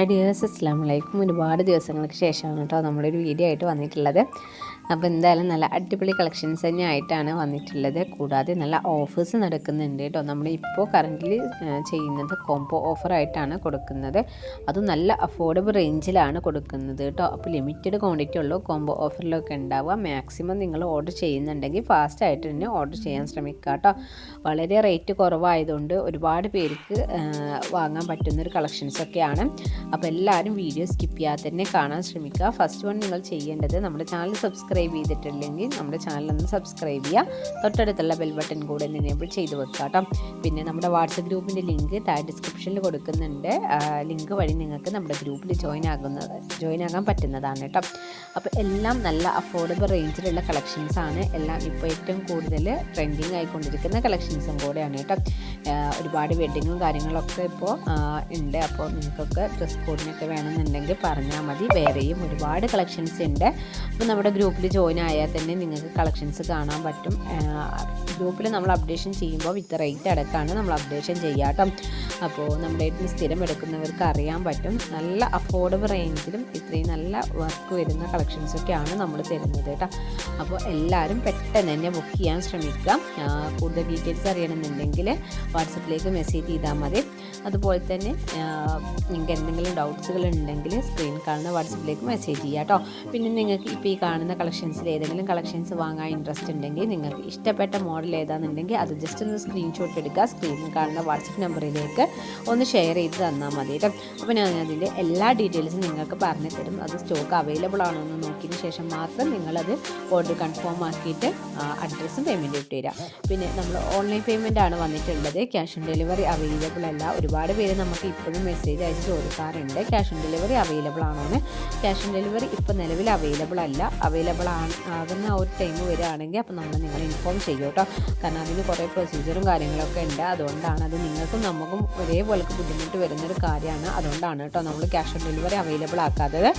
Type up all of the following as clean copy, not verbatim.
Dears അസ്സലാമു അലൈക്കും. ഒരുപാട് ദിവസങ്ങൾക്ക് ശേഷമാണ് കേട്ടോ നമ്മളൊരു വീഡിയോ ആയിട്ട് വന്നിട്ടുള്ളത്. അപ്പോൾ എന്തായാലും നല്ല അടിപൊളി കളക്ഷൻസ് തന്നെ ആയിട്ടാണ് വന്നിട്ടുള്ളത്. കൂടാതെ നല്ല ഓഫേഴ്സ് നടക്കുന്നുണ്ട് കേട്ടോ. നമ്മളിപ്പോൾ കറൻ്റ് ചെയ്യുന്നത് കോംബോ ഓഫറായിട്ടാണ് കൊടുക്കുന്നത്. അത് നല്ല അഫോർഡബിൾ റേഞ്ചിലാണ് കൊടുക്കുന്നത് കേട്ടോ. അപ്പോൾ ലിമിറ്റഡ് ക്വാണ്ടിറ്റി ഉള്ളൂ കോംബോ ഓഫറിലൊക്കെ ഉണ്ടാവുക. മാക്സിമം നിങ്ങൾ ഓർഡർ ചെയ്യുന്നുണ്ടെങ്കിൽ ഫാസ്റ്റായിട്ട് തന്നെ ഓർഡർ ചെയ്യാൻ ശ്രമിക്കുക കേട്ടോ. വളരെ റേറ്റ് കുറവായതുകൊണ്ട് ഒരുപാട് പേർക്ക് വാങ്ങാൻ പറ്റുന്നൊരു കളക്ഷൻസൊക്കെയാണ്. അപ്പോൾ എല്ലാവരും വീഡിയോ സ്കിപ്പ് ചെയ്യാതെ തന്നെ കാണാൻ ശ്രമിക്കുക. ഫസ്റ്റ് വൺ നിങ്ങൾ ചെയ്യേണ്ടത് നമ്മുടെ ചാനൽ സബ്സ്ക്രൈബ് ചെയ്തിട്ടില്ലെങ്കിൽ നമ്മുടെ ചാനലൊന്ന് സബ്സ്ക്രൈബ് ചെയ്യുക. തൊട്ടടുത്തുള്ള ബെൽ ബട്ടൺ കൂടെ എനേബിൾ ചെയ്ത് വെക്കുക കേട്ടോ. പിന്നെ നമ്മുടെ വാട്സപ്പ് ഗ്രൂപ്പിൻ്റെ ലിങ്ക് താഴെ ഡിസ്ക്രിപ്ഷനിൽ കൊടുക്കുന്നുണ്ട്. ലിങ്ക് വഴി നിങ്ങൾക്ക് നമ്മുടെ ഗ്രൂപ്പിൽ ജോയിൻ ആകാൻ പറ്റുന്നതാണ് കേട്ടോ. അപ്പോൾ എല്ലാം നല്ല അഫോർഡബിൾ റേഞ്ചിലുള്ള കളക്ഷൻസാണ്. എല്ലാം ഇപ്പോൾ ഏറ്റവും കൂടുതൽ ട്രെൻഡിങ് ആയിക്കൊണ്ടിരിക്കുന്ന കളക്ഷൻസും കൂടെയാണ് കേട്ടോ. ഒരുപാട് വെഡ്ഡിങ്ങും കാര്യങ്ങളൊക്കെ ഇപ്പോൾ ഉണ്ട്. അപ്പോൾ നിങ്ങൾക്കൊക്കെ ഡ്രസ് കോഡിനൊക്കെ വേണമെന്നുണ്ടെങ്കിൽ പറഞ്ഞാൽ മതി. വേറെയും ഒരുപാട് കളക്ഷൻസ് ഉണ്ട്. അപ്പോൾ നമ്മുടെ ഗ്രൂപ്പിൽ ജോയിൻ ആയാൽ തന്നെ നിങ്ങൾക്ക് കളക്ഷൻസ് കാണാൻ പറ്റും. ഗ്രൂപ്പിൽ നമ്മൾ അപ്ഡേഷൻ ചെയ്യുമ്പോൾ വിത്ത് റേറ്റ് അടക്കമാണ് നമ്മൾ അപ്ഡേഷൻ ചെയ്യുക കേട്ടോ. അപ്പോൾ നമ്മുടെ സ്ഥിരം എടുക്കുന്നവർക്ക് അറിയാൻ പറ്റും. നല്ല അഫോർഡബിൾ റേഞ്ചിലും ഇത്രയും നല്ല വർക്ക് വരുന്ന കളക്ഷൻസൊക്കെയാണ് നമ്മൾ തരുന്നത് കേട്ടോ. അപ്പോൾ എല്ലാവരും പെട്ടെന്ന് തന്നെ ബുക്ക് ചെയ്യാൻ ശ്രമിക്കാം. കൂടുതൽ ഡീറ്റെയിൽസ് അറിയണമെന്നുണ്ടെങ്കിൽ വാട്സപ്പിലേക്ക് മെസ്സേജ് ചെയ്താൽ മതി. അതുപോലെ തന്നെ നിങ്ങൾക്ക് എന്തെങ്കിലും ഡൗട്ട്സുകൾ ഉണ്ടെങ്കിൽ സ്ക്രീൻ കാണുന്ന വാട്സപ്പിലേക്ക് മെസ്സേജ് ചെയ്യുക കേട്ടോ. പിന്നെ നിങ്ങൾക്ക് ഇപ്പോൾ ഈ കാണുന്ന കളക്ഷൻസിൽ ഏതെങ്കിലും കളക്ഷൻസ് വാങ്ങാൻ ഇൻട്രസ്റ്റ് ഉണ്ടെങ്കിൽ നിങ്ങൾക്ക് ഇഷ്ടപ്പെട്ട മോഡൽ ഏതാണെന്നുണ്ടെങ്കിൽ അത് ജസ്റ്റ് ഒന്ന് സ്ക്രീൻഷോട്ട് എടുക്കുക. സ്ക്രീനിൽ കാണുന്ന വാട്സപ്പ് നമ്പറിലേക്ക് ഒന്ന് ഷെയർ ചെയ്ത് തന്നാൽ മതി കേട്ടോ. അപ്പോൾ ഞാൻ അതിൻ്റെ എല്ലാ ഡീറ്റെയിൽസും നിങ്ങൾക്ക് പറഞ്ഞു തരും. അത് സ്റ്റോക്ക് അവൈലബിൾ ആണോ എന്ന് നോക്കിയതിന് ശേഷം മാത്രം നിങ്ങളത് ഓർഡർ കൺഫേം ആക്കിയിട്ട് അഡ്രസ്സും പേയ്മെൻറ്റ് ഇട്ട് തരാം. പിന്നെ നമ്മൾ ഓൺലൈൻ പേയ്മെൻ്റ് ആണ് വന്നിട്ടുള്ളത്. ക്യാഷ് ഓൺ ഡെലിവറി അവൈലബിൾ അല്ല. ഒരുപാട് പേര് നമുക്ക് ഇപ്പോഴും മെസ്സേജ് അയച്ച് ചോദിക്കാറുണ്ട് ക്യാഷ് ഓൺ ഡെലിവറി അവൈലബിൾ ആണോ എന്ന്. ക്യാഷ് ഓൺ ഡെലിവറി ഇപ്പോൾ നിലവിൽ അവൈലബിൾ അല്ല. അവൈലബിൾ ആകുന്ന ഒരു ടൈം വരികയാണെങ്കിൽ അപ്പോൾ നമ്മൾ നിങ്ങളെ ഇൻഫോം ചെയ്യും കേട്ടോ. കാരണം അതിന് കുറേ പ്രൊസീജിയറും കാര്യങ്ങളൊക്കെ ഉണ്ട്. അതുകൊണ്ടാണ് അത് നിങ്ങൾക്കും നമുക്കും ഒരേപോലെ ബുദ്ധിമുട്ട് വരുന്നൊരു കാര്യമാണ്. അതുകൊണ്ടാണ് കേട്ടോ നമ്മൾ ക്യാഷ് ഓൺ ഡെലിവറി അവൈലബിൾ ആക്കാത്തത്.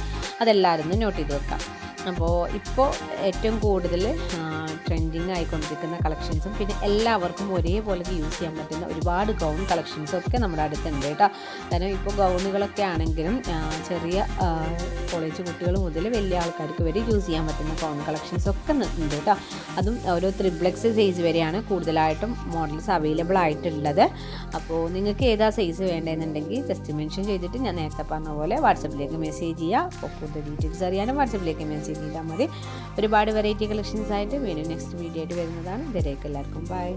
അതെല്ലാവരും നോട്ട് ചെയ്ത് വെക്കാം. അപ്പോൾ ഇപ്പോൾ ഏറ്റവും കൂടുതൽ ട്രെൻഡിങ് ആയിക്കൊണ്ടിരിക്കുന്ന കളക്ഷൻസും പിന്നെ എല്ലാവർക്കും ഒരേപോലെ യൂസ് ചെയ്യാൻ പറ്റുന്ന ഒരുപാട് ഗൗൺ കളക്ഷൻസും ഒക്കെ നമ്മുടെ അടുത്തുണ്ട് കേട്ടോ. കാരണം ഇപ്പോൾ ഗൗണുകളൊക്കെ ആണെങ്കിലും ചെറിയ കോളേജ് കുട്ടികൾ മുതൽ വലിയ ആൾക്കാർക്ക് വരെ യൂസ് ചെയ്യാൻ പറ്റുന്ന ഗൗൺ കളക്ഷൻസ് ഒക്കെ ഉണ്ട് കേട്ടോ. അതും ഓരോ 3XL സൈസ് വരെയാണ് കൂടുതലായിട്ടും മോഡൽസ് അവൈലബിൾ ആയിട്ടുള്ളത്. അപ്പോൾ നിങ്ങൾക്ക് ഏതാ സൈസ് വേണ്ടതെന്നുണ്ടെങ്കിൽ ജസ്റ്റ് മെൻഷൻ ചെയ്തിട്ട് ഞാൻ നേരത്തെ പറഞ്ഞ പോലെ വാട്സപ്പിലേക്ക് മെസ്സേജ് ചെയ്യുക. അപ്പോൾ കൂടുതൽ ഡീറ്റെയിൽസ് അറിയാനും വാട്സപ്പിലേക്ക് മെസ്സേജ് ചെയ്താൽ മതി. ഒരുപാട് വെറൈറ്റി കളക്ഷൻസ് ആയിട്ട് വീണ്ടും നെക്സ്റ്റ് വീഡിയോ ആയിട്ട് വരുന്നതാണ്. ഇതുവരേക്കും എല്ലാവർക്കും ബൈ.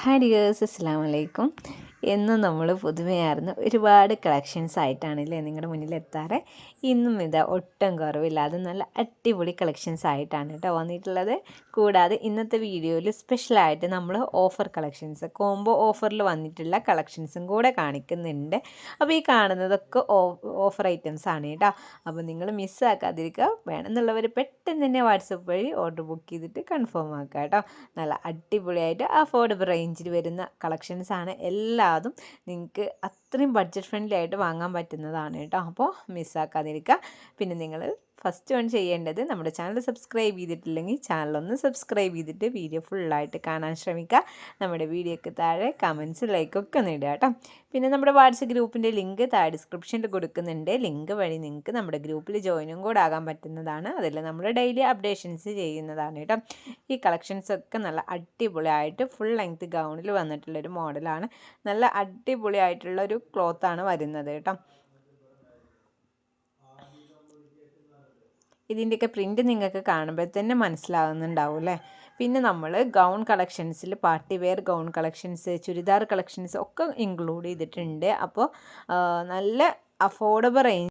ഹായ് ഡിയേഴ്സ്, അസ്സലാമു അലൈക്കും. എന്നും നമ്മൾ പുതുമയാർന്ന ഒരുപാട് കളക്ഷൻസ് ആയിട്ടാണല്ലേ നിങ്ങളുടെ മുന്നിൽ എത്താറ്. ഇന്നും ഇതാ ഒട്ടും കുറവില്ലാതെ നല്ല അടിപൊളി കളക്ഷൻസ് ആയിട്ടാണ് കേട്ടോ വന്നിട്ടുള്ളത്. കൂടാതെ ഇന്നത്തെ വീഡിയോയിൽ സ്പെഷ്യലായിട്ട് നമ്മൾ ഓഫർ കളക്ഷൻസ്, കോംബോ ഓഫറിൽ വന്നിട്ടുള്ള കളക്ഷൻസും കൂടെ കാണിക്കുന്നുണ്ട്. അപ്പോൾ ഈ കാണുന്നതൊക്കെ ഓഫർ ഐറ്റംസ് ആണ് കേട്ടോ. അപ്പോൾ നിങ്ങൾ മിസ്സാക്കാതിരിക്കുക. വേണമെന്നുള്ളവർ പെട്ടെന്ന് തന്നെ വാട്സപ്പ് വഴി ഓർഡർ ബുക്ക് ചെയ്തിട്ട് കൺഫേം ആക്കുക കേട്ടോ. നല്ല അടിപൊളിയായിട്ട് അഫോർഡബിൾ റേഞ്ചിൽ വരുന്ന കളക്ഷൻസാണ് എല്ലാതും. നിങ്ങൾക്ക് അത്രയും ബഡ്ജറ്റ് ഫ്രണ്ട്ലി ആയിട്ട് വാങ്ങാൻ പറ്റുന്നതാണ് കേട്ടോ. അപ്പോൾ മിസ്സാക്കാതിരിക്കുക. പിന്നെ നിങ്ങൾ ഫസ്റ്റ് വൺ ചെയ്യേണ്ടത് നമ്മുടെ ചാനൽ സബ്സ്ക്രൈബ് ചെയ്തിട്ടില്ലെങ്കിൽ ചാനലൊന്ന് സബ്സ്ക്രൈബ് ചെയ്തിട്ട് വീഡിയോ ഫുള്ളായിട്ട് കാണാൻ ശ്രമിക്കുക. നമ്മുടെ വീഡിയോയ്ക്ക് താഴെ കമൻസ് ലൈക്കൊക്കെ ഒന്ന് ഇടുക കേട്ടോ. പിന്നെ നമ്മുടെ വാട്സപ്പ് ഗ്രൂപ്പിൻ്റെ ലിങ്ക് താഴെ ഡിസ്ക്രിപ്ഷനിൽ കൊടുക്കുന്നുണ്ട്. ലിങ്ക് വഴി നിങ്ങൾക്ക് നമ്മുടെ ഗ്രൂപ്പിൽ ജോയിനും കൂടെ ആകാൻ പറ്റുന്നതാണ്. അതിൽ നമ്മൾ ഡെയിലി അപ്ഡേഷൻസ് ചെയ്യുന്നതാണ് കേട്ടോ. ഈ കളക്ഷൻസൊക്കെ നല്ല അടിപൊളിയായിട്ട് ഫുൾ ലെങ്ത് ഗൗണിൽ വന്നിട്ടുള്ളൊരു മോഡലാണ്. നല്ല അടിപൊളിയായിട്ടുള്ളൊരു ക്ലോത്താണ് വരുന്നത് കേട്ടോ. ഇതിൻ്റെയൊക്കെ പ്രിൻറ്റ് നിങ്ങൾക്ക് കാണുമ്പോൾ തന്നെ മനസ്സിലാകുന്നുണ്ടാവും അല്ലേ. പിന്നെ നമ്മൾ ഗൗൺ കളക്ഷൻസിൽ party wear gown collections, churidar collections ഒക്കെ ഇൻക്ലൂഡ് ചെയ്തിട്ടുണ്ട്. അപ്പോൾ നല്ല അഫോർഡബിൾ റേഞ്ച്